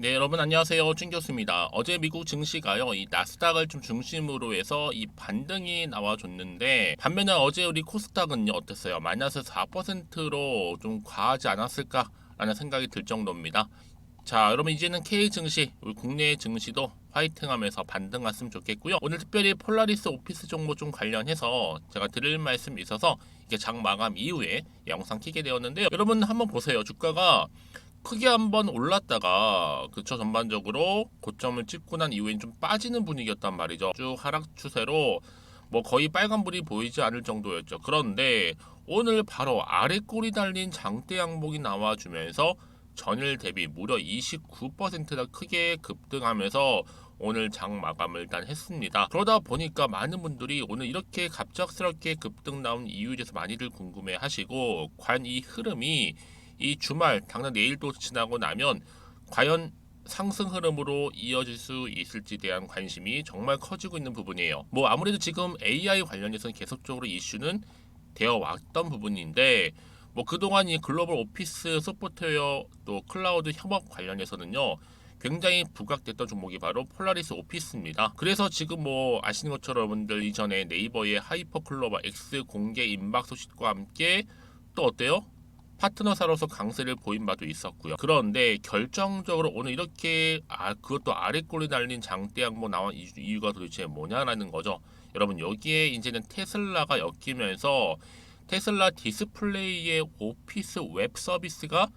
네, 여러분 안녕하세요. 준 교수입니다. 어제 미국 증시가요, 이 나스닥을 좀 중심으로 해서 이 반등이 나와줬는데, 반면에 어제 우리 코스닥은요, 어땠어요? 마이너스 4%로 좀 과하지 않았을까라는 생각이 들 정도입니다. 자, 여러분 이제는 K 증시, 우리 국내 증시도 화이팅하면서 반등 왔으면 좋겠고요. 오늘 특별히 폴라리스 오피스 종목 좀 관련해서 제가 드릴 말씀이 있어서 이게 장 마감 이후에 영상 키게 되었는데요. 여러분 한번 보세요. 주가가 크게 한번 올랐다가 그쵸 전반적으로 고점을 찍고 난 이후엔 좀 빠지는 분위기였단 말이죠. 쭉 하락 추세로 뭐 거의 빨간불이 보이지 않을 정도였죠. 그런데 오늘 바로 아래 꼬리 달린 장대 양봉이 나와주면서 전일 대비 무려 29%나 크게 급등하면서 오늘 장 마감을 일단 했습니다. 그러다 보니까 많은 분들이 오늘 이렇게 갑작스럽게 급등 나온 이유에 대해서 많이들 궁금해 하시고, 과연 이 흐름이 이 주말 당장 내일도 지나고 나면 과연 상승 흐름으로 이어질 수 있을지 대한 관심이 정말 커지고 있는 부분이에요. 뭐 아무래도 지금 AI 관련해서는 계속적으로 이슈는 되어 왔던 부분인데, 뭐 그동안 이 글로벌 오피스 소프트웨어 또 클라우드 협업 관련해서는요, 굉장히 부각됐던 종목이 바로 폴라리스 오피스입니다. 그래서 지금 뭐 아시는 것처럼 여러분들 이전에 네이버의 하이퍼 클로버 X 공개 임박 소식과 함께 또 어때요? 파트너사로서 강세를 보인 바도 있었고요. 그런데 결정적으로 오늘 이렇게 그것도 아래 꼴이 달린 장대 양봉 나온 이유가 도대체 뭐냐라는 거죠. 여러분 여기에 이제는 테슬라가 엮이면서 테슬라 디스플레이의 오피스 웹 서비스가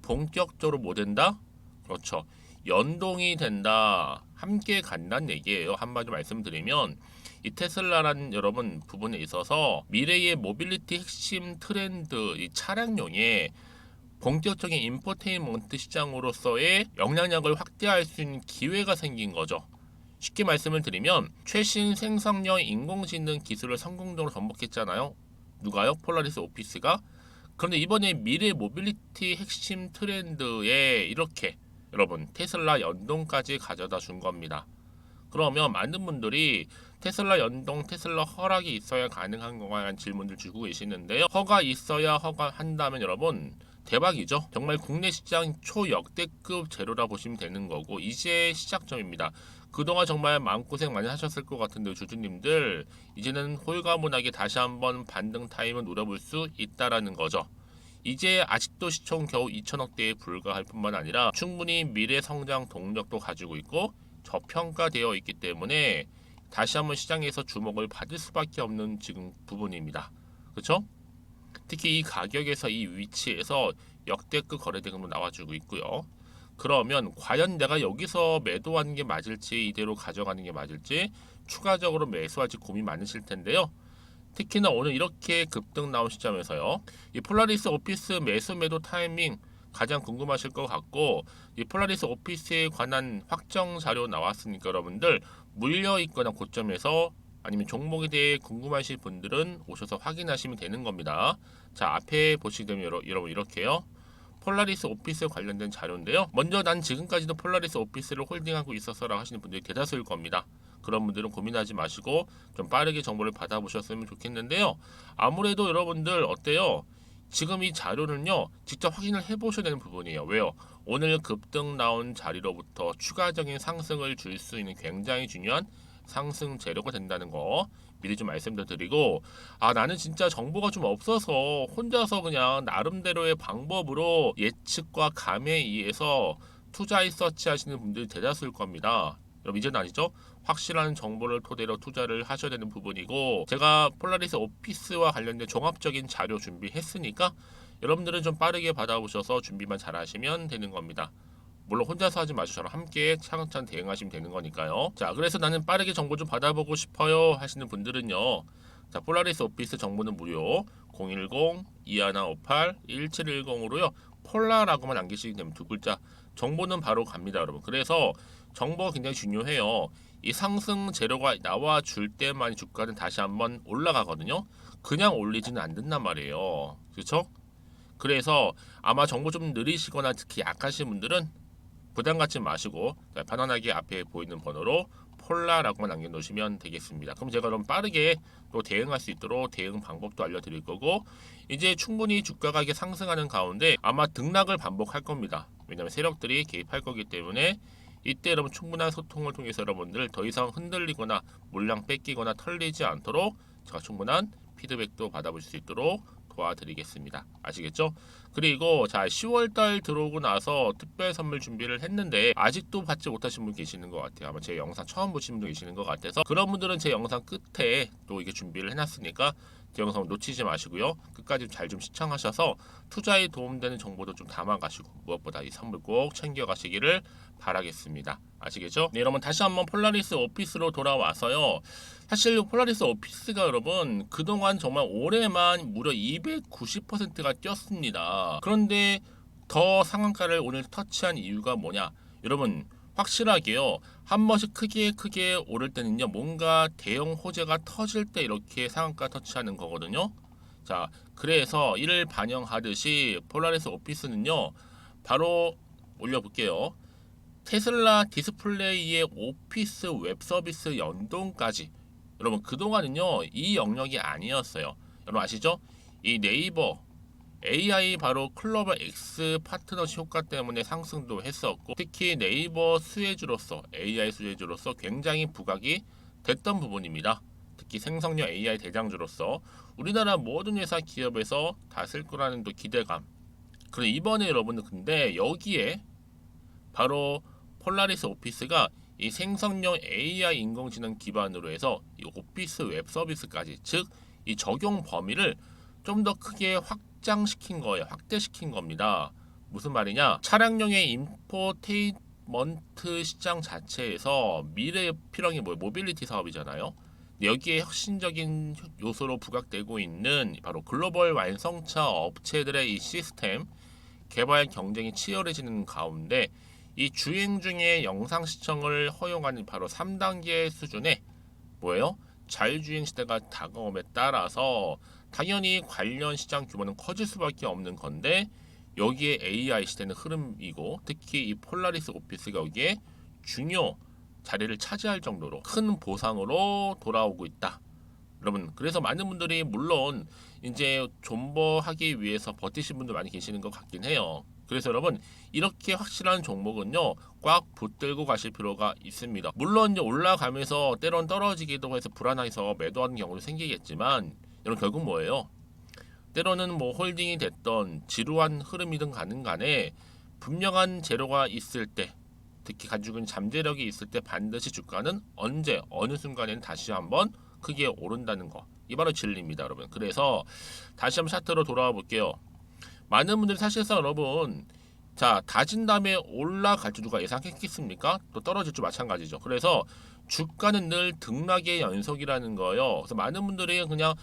본격적으로 뭐 된다? 그렇죠. 연동이 된다. 함께 간다는 얘기예요. 한마디로 말씀드리면 이 테슬라라는 여러분 부분에 있어서 미래의 모빌리티 핵심 트렌드 이 차량용의 본격적인 인포테인먼트 시장으로서의 영향력을 확대할 수 있는 기회가 생긴 거죠. 쉽게 말씀을 드리면 최신 생성형 인공지능 기술을 성공적으로 접목했잖아요. 누가요? 폴라리스 오피스가. 그런데 이번에 미래 모빌리티 핵심 트렌드에 이렇게 여러분 테슬라 연동까지 가져다 준 겁니다. 그러면 많은 분들이 테슬라 연동, 테슬라 허락이 있어야 가능한 건가라는 질문을 주고 계시는데요. 허가 있어야 허가한다면 여러분 대박이죠. 정말 국내 시장 초역대급 재료라 보시면 되는 거고, 이제 시작점입니다. 그동안 정말 마음고생 많이 하셨을 것 같은데 주주님들 이제는 홀가분하게 다시 한번 반등 타임을 노려볼 수 있다라는 거죠. 이제 아직도 시총 겨우 2천억대에 불과할 뿐만 아니라 충분히 미래 성장 동력도 가지고 있고 저평가되어 있기 때문에 다시 한번 시장에서 주목을 받을 수밖에 없는 지금 부분입니다. 그렇죠? 특히 이 가격에서 이 위치에서 역대급 거래대금도 나와주고 있고요. 그러면 과연 내가 여기서 매도하는 게 맞을지 이대로 가져가는 게 맞을지 추가적으로 매수할지 고민 많으실 텐데요. 특히나 오늘 이렇게 급등 나온 시점에서요, 이 폴라리스 오피스 매수 매도 타이밍 가장 궁금하실 것 같고, 이 폴라리스 오피스에 관한 확정 자료 나왔으니까 여러분들 물려 있거나 고점에서 아니면 종목에 대해 궁금하신 분들은 오셔서 확인하시면 되는 겁니다. 자, 앞에 보시게 되면 여러분 이렇게요. 폴라리스 오피스 관련된 자료인데요. 먼저 난 지금까지도 폴라리스 오피스를 홀딩하고 있었어라고 하시는 분들이 대다수일 겁니다. 그런 분들은 고민하지 마시고 좀 빠르게 정보를 받아보셨으면 좋겠는데요. 아무래도 여러분들 어때요? 지금 이 자료는요, 직접 확인을 해보셔야 되는 부분이에요. 왜요? 오늘 급등 나온 자리로부터 추가적인 상승을 줄 수 있는 굉장히 중요한 상승 재료가 된다는 거 미리 좀 말씀도 드리고, 나는 진짜 정보가 좀 없어서 혼자서 그냥 나름대로의 방법으로 예측과 감에 의해서 투자 리서치 하시는 분들이 대다수일 겁니다. 여러분 이제는 아니죠? 확실한 정보를 토대로 투자를 하셔야 되는 부분이고, 제가 폴라리스 오피스와 관련된 종합적인 자료 준비했으니까 여러분들은 좀 빠르게 받아보셔서 준비만 잘 하시면 되는 겁니다. 물론 혼자서 하지 마시고 저랑 함께 차근차근 대응하시면 되는 거니까요. 자, 그래서 나는 빠르게 정보 좀 받아보고 싶어요 하시는 분들은요, 자, 폴라리스 오피스 정보는 무료 010-2158-1710으로요 폴라라고만 남기시게 되면 두 글자 정보는 바로 갑니다, 여러분. 그래서 정보가 굉장히 중요해요. 이 상승 재료가 나와 줄 때만 주가는 다시 한번 올라가거든요. 그냥 올리지는 않는단 말이에요. 그렇죠? 그래서 아마 정보 좀 느리시거나 특히 약하신 분들은 부담 갖지 마시고 편안하게 앞에 보이는 번호로 폴라라고만 남겨놓으시면 되겠습니다. 그럼 제가 좀 빠르게 또 대응할 수 있도록 대응 방법도 알려드릴 거고, 이제 충분히 주가가 이게 상승하는 가운데 아마 등락을 반복할 겁니다. 왜냐하면 세력들이 개입할 거기 때문에 이때 여러분 충분한 소통을 통해서 여러분들 더 이상 흔들리거나 물량 뺏기거나 털리지 않도록 제가 충분한 피드백도 받아볼 수 있도록 도와드리겠습니다. 아시겠죠? 그리고 자 10월달 들어오고 나서 특별 선물 준비를 했는데 아직도 받지 못하신 분 계시는 것 같아요. 아마 제 영상 처음 보신 분도 계시는 것 같아서 그런 분들은 제 영상 끝에 또 이게 준비를 해놨으니까 제 영상 놓치지 마시고요. 끝까지 잘 좀 시청하셔서 투자에 도움되는 정보도 좀 담아가시고 무엇보다 이 선물 꼭 챙겨가시기를 바라겠습니다. 아시겠죠? 네, 여러분 다시 한번 폴라리스 오피스로 돌아와서요. 사실 폴라리스 오피스가 여러분 그동안 정말 올해만 무려 290%가 뛰었습니다. 그런데 더 상한가를 오늘 터치한 이유가 뭐냐? 여러분 확실하게요. 한 번씩 크게 오를 때는요. 뭔가 대형 호재가 터질 때 이렇게 상한가 터치하는 거거든요. 자, 그래서 이를 반영하듯이 폴라리스 오피스는요. 바로 올려볼게요. 테슬라 디스플레이의 오피스 웹 서비스 연동까지 여러분 그동안은요 이 영역이 아니었어요. 여러분 아시죠? 이 네이버 AI 바로 클로버 X 파트너십 효과 때문에 상승도 했었고 특히 네이버 수혜주로서 AI 수혜주로서 굉장히 부각이 됐던 부분입니다. 특히 생성형 AI 대장주로서 우리나라 모든 회사 기업에서 다 쓸 거라는 또 기대감. 그런데 이번에 여러분들 근데 여기에 바로 폴라리스 오피스가 이 생성형 AI 인공지능 기반으로 해서 이 오피스 웹 서비스까지 즉 이 적용 범위를 좀 더 크게 확장시킨 거예요. 확대시킨 겁니다. 무슨 말이냐? 차량용의 인포테인먼트 시장 자체에서 미래의 필요한 게 뭐예요? 모빌리티 사업이잖아요. 여기에 혁신적인 요소로 부각되고 있는 바로 글로벌 완성차 업체들의 이 시스템 개발 경쟁이 치열해지는 가운데 이 주행 중에 영상 시청을 허용하는 바로 3단계 수준의 뭐예요? 자율주행 시대가 다가옴에 따라서 당연히 관련 시장 규모는 커질 수밖에 없는 건데 여기에 AI 시대는 흐름이고 특히 이 폴라리스 오피스가 여기에 중요 자리를 차지할 정도로 큰 보상으로 돌아오고 있다. 여러분 그래서 많은 분들이 물론 이제 존버하기 위해서 버티신 분들 많이 계시는 것 같긴 해요. 그래서 여러분 이렇게 확실한 종목은요 꽉 붙들고 가실 필요가 있습니다. 물론 이제 올라가면서 때론 떨어지기도 해서 불안해서 매도하는 경우도 생기겠지만 여러분 결국 뭐예요? 때로는 뭐 홀딩이 됐던 지루한 흐름이든 가는 간에 분명한 재료가 있을 때 특히 가지고 있는 잠재력이 있을 때 반드시 주가는 언제 어느 순간에는 다시 한번 크게 오른다는 거. 이 바로 진리입니다, 여러분. 그래서 다시 한번 차트로 돌아와 볼게요. 많은 분들이 사실상 여러분 자 다진 다음에 올라갈 줄 누가 예상했겠습니까? 또 떨어질 줄 마찬가지죠. 그래서 주가는 늘 등락의 연속이라는 거예요. 그래서 많은 분들이 그냥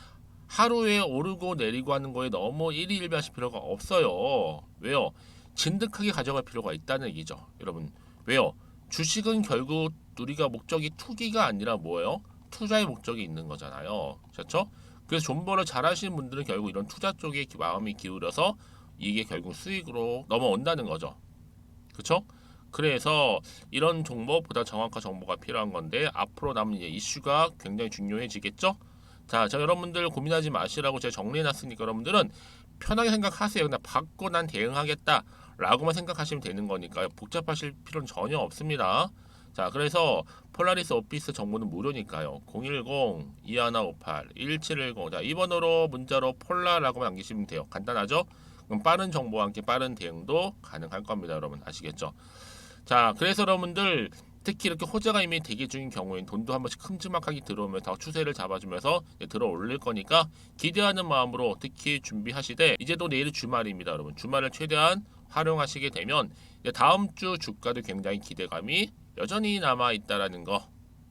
하루에 오르고 내리고 하는 거에 너무 일희일비하실 필요가 없어요. 왜요? 진득하게 가져갈 필요가 있다는 얘기죠. 여러분 왜요? 주식은 결국 우리가 목적이 투기가 아니라 뭐예요? 투자의 목적이 있는 거잖아요. 그렇죠? 그래서 존버를 잘 하시는 분들은 결국 이런 투자 쪽에 마음이 기울여서 이게 결국 수익으로 넘어온다는 거죠. 그렇죠? 그래서 이런 정보보다 정확한 정보가 필요한 건데 앞으로 남은 이슈가 굉장히 중요해지겠죠? 자, 여러분들 고민하지 마시라고 제가 정리해놨으니까 여러분들은 편하게 생각하세요. 그냥 받고 난 대응하겠다 라고만 생각하시면 되는 거니까요. 복잡하실 필요는 전혀 없습니다. 자, 그래서 폴라리스 오피스 정보는 무료니까요. 010-2158-1710 자, 이 번호로 문자로 폴라라고만 남기시면 돼요. 간단하죠? 그럼 빠른 정보와 함께 빠른 대응도 가능할 겁니다. 여러분 아시겠죠? 자, 그래서 여러분들 특히 이렇게 호재가 이미 대기 중인 경우엔 돈도 한 번씩 큼지막하게 들어오면서 추세를 잡아주면서 들어 올릴 거니까 기대하는 마음으로 특히 준비하시되 이제 또 내일 주말입니다. 여러분 주말을 최대한 활용하시게 되면 다음 주 주가도 굉장히 기대감이 여전히 남아 있다라는 거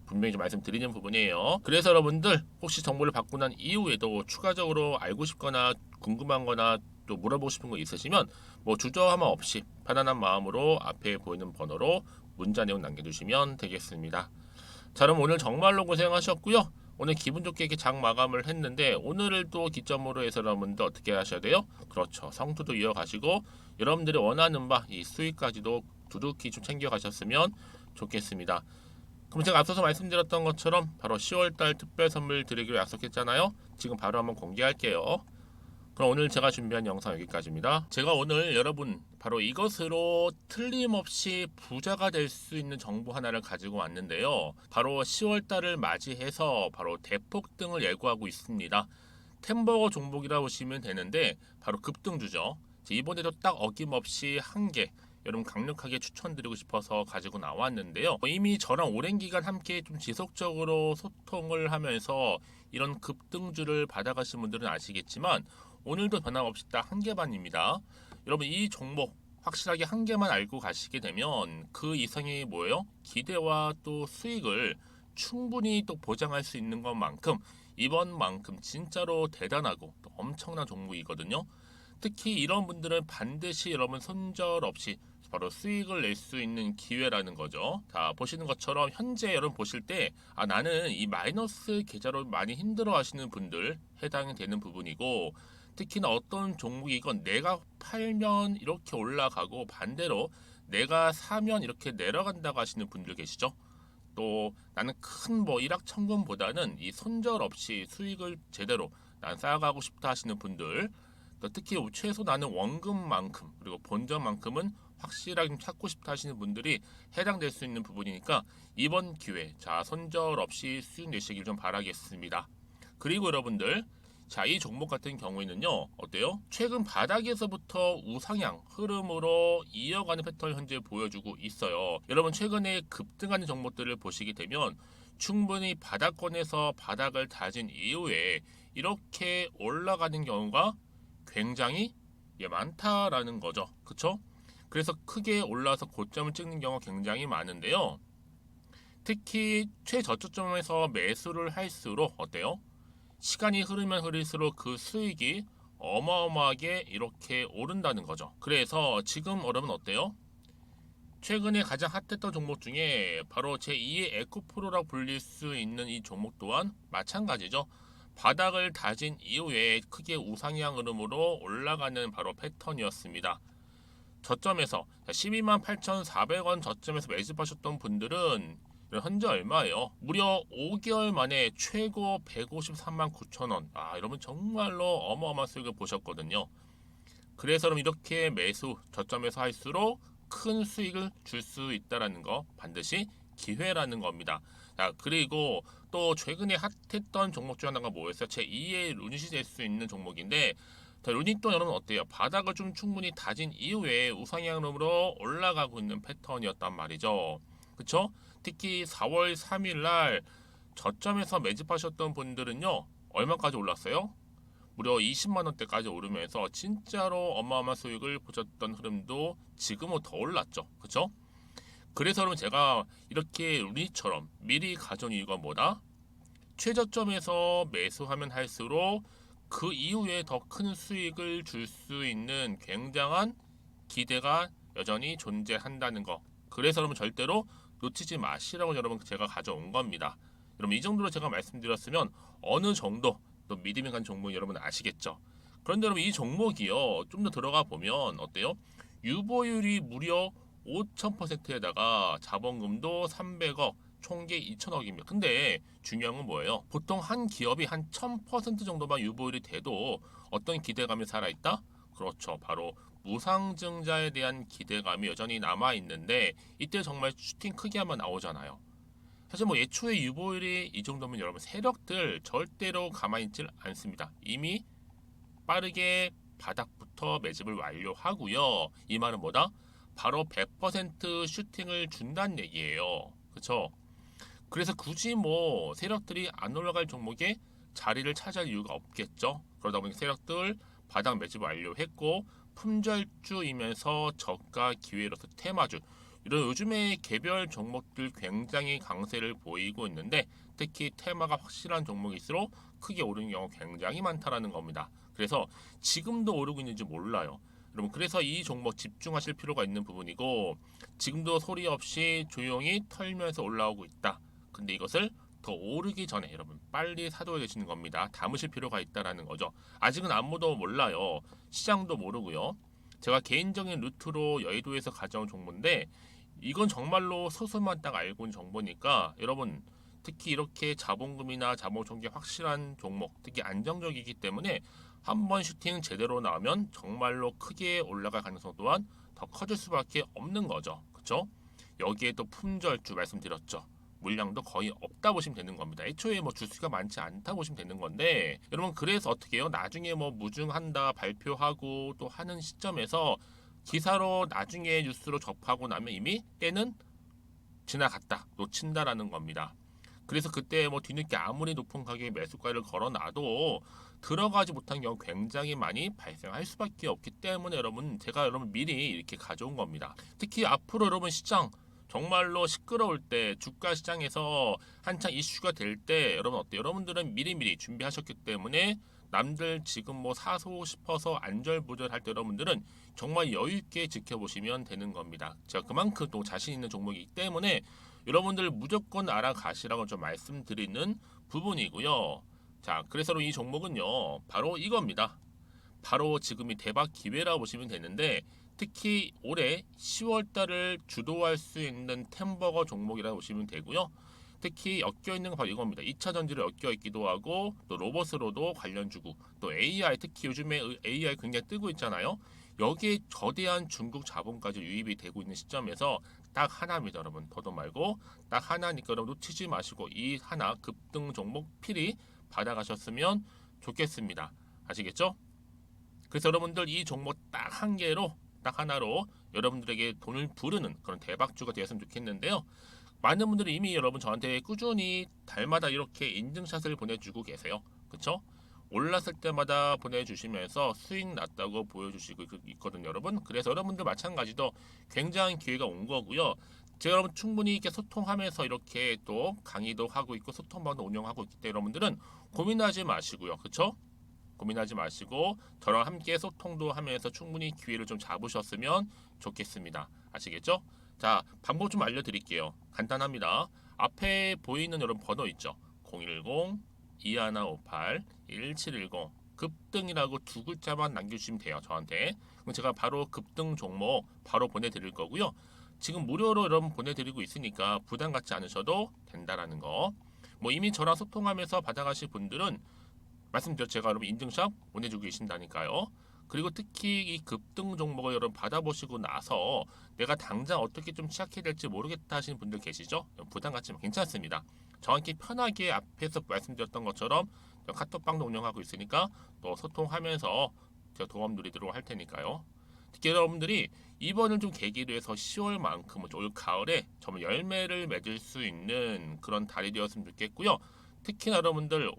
분명히 좀 말씀드리는 부분이에요. 그래서 여러분들 혹시 정보를 받고 난 이후에도 추가적으로 알고 싶거나 궁금한 거나 또 물어보고 싶은 거 있으시면 뭐 주저함 없이 편안한 마음으로 앞에 보이는 번호로 문자 내용 남겨주시면 되겠습니다. 자, 그럼 오늘 정말로 고생하셨고요. 오늘 기분 좋게 이렇게 장 마감을 했는데 오늘을 또 기점으로 해서 여러분들 어떻게 하셔야 돼요? 그렇죠. 성투도 이어가시고 여러분들이 원하는 바 이 수익까지도 두둑히 좀 챙겨가셨으면 좋겠습니다. 그럼 제가 앞서서 말씀드렸던 것처럼 바로 10월달 특별 선물 드리기로 약속했잖아요. 지금 바로 한번 공개할게요. 그럼 오늘 제가 준비한 영상 여기까지입니다. 제가 오늘 여러분 바로 이것으로 틀림없이 부자가 될 수 있는 정보 하나를 가지고 왔는데요. 바로 10월 달을 맞이해서 바로 대폭등을 예고하고 있습니다. 템버거 종목이라 보시면 되는데 바로 급등주죠. 이번에도 딱 어김없이 한 개 여러분 강력하게 추천드리고 싶어서 가지고 나왔는데요. 이미 저랑 오랜 기간 함께 좀 지속적으로 소통을 하면서 이런 급등주를 받아가신 분들은 아시겠지만 오늘도 변함없이 딱 한 개만입니다. 여러분 이 종목 확실하게 한 개만 알고 가시게 되면 그 이상이 뭐예요? 기대와 또 수익을 충분히 또 보장할 수 있는 것만큼 이번만큼 진짜로 대단하고 또 엄청난 종목이거든요. 특히 이런 분들은 반드시 여러분 손절 없이 바로 수익을 낼 수 있는 기회라는 거죠. 자, 보시는 것처럼 현재 여러분 보실 때 나는 이 마이너스 계좌로 많이 힘들어 하시는 분들 해당이 되는 부분이고, 특히나 어떤 종목이건 내가 팔면 이렇게 올라가고 반대로 내가 사면 이렇게 내려간다고 하시는 분들 계시죠. 또 나는 큰 뭐 일확천금보다는 이 손절 없이 수익을 제대로 난 쌓아가고 싶다 하시는 분들, 또 특히 최소 나는 원금만큼 그리고 본전만큼은 확실하게 좀 찾고 싶다 하시는 분들이 해당될 수 있는 부분이니까 이번 기회 자 손절 없이 수익 내시길 좀 바라겠습니다. 그리고 여러분들 자, 이 종목 같은 경우에는요, 어때요? 최근 바닥에서부터 우상향 흐름으로 이어가는 패턴을 현재 보여주고 있어요. 여러분, 최근에 급등하는 종목들을 보시게 되면 충분히 바닥권에서 바닥을 다진 이후에 이렇게 올라가는 경우가 굉장히 많다라는 거죠. 그쵸? 그래서 크게 올라서 고점을 찍는 경우가 굉장히 많은데요. 특히 최저점에서 매수를 할수록 어때요? 시간이 흐르면 흐를수록 그 수익이 어마어마하게 이렇게 오른다는 거죠. 그래서 지금 여러분 어때요? 최근에 가장 핫했던 종목 중에 바로 제2의 에코프로라고 불릴 수 있는 이 종목 또한 마찬가지죠. 바닥을 다진 이후에 크게 우상향 흐름으로 올라가는 바로 패턴이었습니다. 저점에서 12만 8,400원 저점에서 매집하셨던 분들은 현재 얼마예요? 무려 5개월 만에 최고 153만 9천 원. 여러분 정말로 어마어마한 수익을 보셨거든요. 그래서 여러분 이렇게 매수 저점에서 할수록 큰 수익을 줄 수 있다라는 거 반드시 기회라는 겁니다. 자, 그리고 또 최근에 핫했던 종목 중 하나가 뭐였어요? 제2의 루닛이 될 수 있는 종목인데, 자, 루닛도 여러분 어때요? 바닥을 좀 충분히 다진 이후에 우상향으로 올라가고 있는 패턴이었단 말이죠. 그쵸? 특히 4월 3일 날 저점에서 매집하셨던 분들은요, 얼마까지 올랐어요? 무려 20만 원대까지 오르면서 진짜로 어마어마한 수익을 보셨던 흐름도 지금은 더 올랐죠. 그쵸? 그래서 여러분 제가 이렇게 루닛처럼 미리 가져온 이유가 뭐다? 최저점에서 매수하면 할수록 그 이후에 더 큰 수익을 줄 수 있는 굉장한 기대가 여전히 존재한다는 거. 그래서 여러분 절대로 놓치지 마시라고 여러분 제가 가져온 겁니다. 여러분 이 정도로 제가 말씀드렸으면 어느 정도 또 믿음이 간 종목 여러분 아시겠죠? 그런데 여러분 이 종목이요 좀 더 들어가 보면 어때요? 유보율이 무려 5,000%에다가 자본금도 300억 총계 2천억입니다. 근데 중요한 건 뭐예요? 보통 한 기업이 한 1000% 정도만 유보율이 돼도 어떤 기대감이 살아있다? 그렇죠. 바로 무상증자에 대한 기대감이 여전히 남아있는데 이때 정말 슈팅 크게 한번 나오잖아요. 사실 뭐 예초에 유보율이 이 정도면 여러분 세력들 절대로 가만히 있질 않습니다. 이미 빠르게 바닥부터 매집을 완료하고요. 이 말은 뭐다? 바로 100% 슈팅을 준다는 얘기예요. 그렇죠? 그래서 굳이 뭐 세력들이 안 올라갈 종목에 자리를 차지할 이유가 없겠죠. 그러다 보니 세력들 바닥 매집 완료했고 품절주이면서 저가 기회로서 테마주 이런 요즘에 개별 종목들 굉장히 강세를 보이고 있는데 특히 테마가 확실한 종목일수록 크게 오르는 경우 굉장히 많다라는 겁니다. 그래서 지금도 오르고 있는지 몰라요. 여러분 그래서 이 종목 집중하실 필요가 있는 부분이고 지금도 소리 없이 조용히 털면서 올라오고 있다. 근데 이것을 더 오르기 전에 여러분 빨리 사둬야 되시는 겁니다. 담으실 필요가 있다라는 거죠. 아직은 아무도 몰라요. 시장도 모르고요. 제가 개인적인 루트로 여의도에서 가져온 정보인데 이건 정말로 소수만 딱 알고 있는 정보니까 여러분 특히 이렇게 자본금이나 자본총계 확실한 종목 특히 안정적이기 때문에 한번 슈팅 제대로 나오면 정말로 크게 올라갈 가능성 또한 더 커질 수밖에 없는 거죠. 그렇죠? 여기에 또 품절주 말씀드렸죠. 물량도 거의 없다 보시면 되는 겁니다. 애초에 뭐 주수가 많지 않다 보시면 되는 건데 여러분 그래서 어떻게 해요? 나중에 뭐 무증한다 발표하고 또 하는 시점에서 기사로 나중에 뉴스로 접하고 나면 이미 때는 지나갔다 놓친다라는 겁니다. 그래서 그때 뭐 뒤늦게 아무리 높은 가격에 매수가를 걸어놔도 들어가지 못한 경우 굉장히 많이 발생할 수밖에 없기 때문에 여러분 제가 여러분 미리 이렇게 가져온 겁니다. 특히 앞으로 여러분 시장 정말로 시끄러울 때 주가 시장에서 한창 이슈가 될 때 여러분 어때요? 여러분들은 미리미리 준비하셨기 때문에 남들 지금 뭐 사고 싶어서 안절부절할 때 여러분들은 정말 여유 있게 지켜보시면 되는 겁니다. 제가 그만큼 또 자신 있는 종목이기 때문에 여러분들 무조건 알아가시라고 좀 말씀드리는 부분이고요. 자, 그래서 이 종목은요, 바로 이겁니다. 바로 지금이 대박 기회라고 보시면 되는데 특히 올해 10월 달을 주도할 수 있는 템버거 종목이라고 보시면 되고요. 특히 엮여 있는 건 바로 이겁니다. 2차 전지를 엮여 있기도 하고 또 로봇으로도 관련 주고 또 AI 특히 요즘에 AI 굉장히 뜨고 있잖아요. 여기에 거대한 중국 자본까지 유입이 되고 있는 시점에서 딱 하나입니다, 여러분. 더도 말고 딱 하나니까 여러분 놓치지 마시고 이 하나 급등 종목 필히 받아가셨으면 좋겠습니다. 아시겠죠? 그래서 여러분들 이 종목 딱 한 개로 딱 하나로 여러분들에게 돈을 부르는 그런 대박주가 되었으면 좋겠는데요. 많은 분들이 이미 여러분 저한테 꾸준히 달마다 이렇게 인증샷을 보내주고 계세요. 그쵸? 올랐을 때마다 보내주시면서 수익 났다고 보여주시고 있거든요, 여러분. 그래서 여러분들 마찬가지도 굉장한 기회가 온 거고요. 제가 여러분 충분히 이렇게 소통하면서 이렇게 또 강의도 하고 있고 소통방도 운영하고 있기 때문에 여러분들은 고민하지 마시고요. 그쵸? 고민하지 마시고 저랑 함께 소통도 하면서 충분히 기회를 좀 잡으셨으면 좋겠습니다. 아시겠죠? 자, 방법 좀 알려드릴게요. 간단합니다. 앞에 보이는 여러분 번호 있죠? 010-2158-1710 급등이라고 두 글자만 남겨주시면 돼요. 저한테. 그럼 제가 바로 급등 종목 바로 보내드릴 거고요. 지금 무료로 여러분 보내드리고 있으니까 부담 갖지 않으셔도 된다라는 거. 뭐 이미 저랑 소통하면서 받아가실 분들은 말씀드렸죠. 제가 여러분 인증샷 보내주고 계신다니까요. 그리고 특히 이 급등 종목을 여러분 받아보시고 나서 내가 당장 어떻게 좀 시작해야 될지 모르겠다 하시는 분들 계시죠? 부담 갖지만 괜찮습니다. 정확히 편하게 앞에서 말씀드렸던 것처럼 카톡방도 운영하고 있으니까 또 소통하면서 제가 도움 드리도록 할 테니까요. 특히 여러분들이 이번을 좀 계기로 해서 10월만큼은 올 가을에 정말 열매를 맺을 수 있는 그런 달이 되었으면 좋겠고요. 특히나 여러분들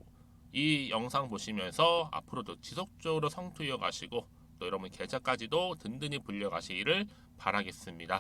이 영상 보시면서 앞으로도 지속적으로 성투 이어가시고 또 여러분 계좌까지도 든든히 불려가시기를 바라겠습니다.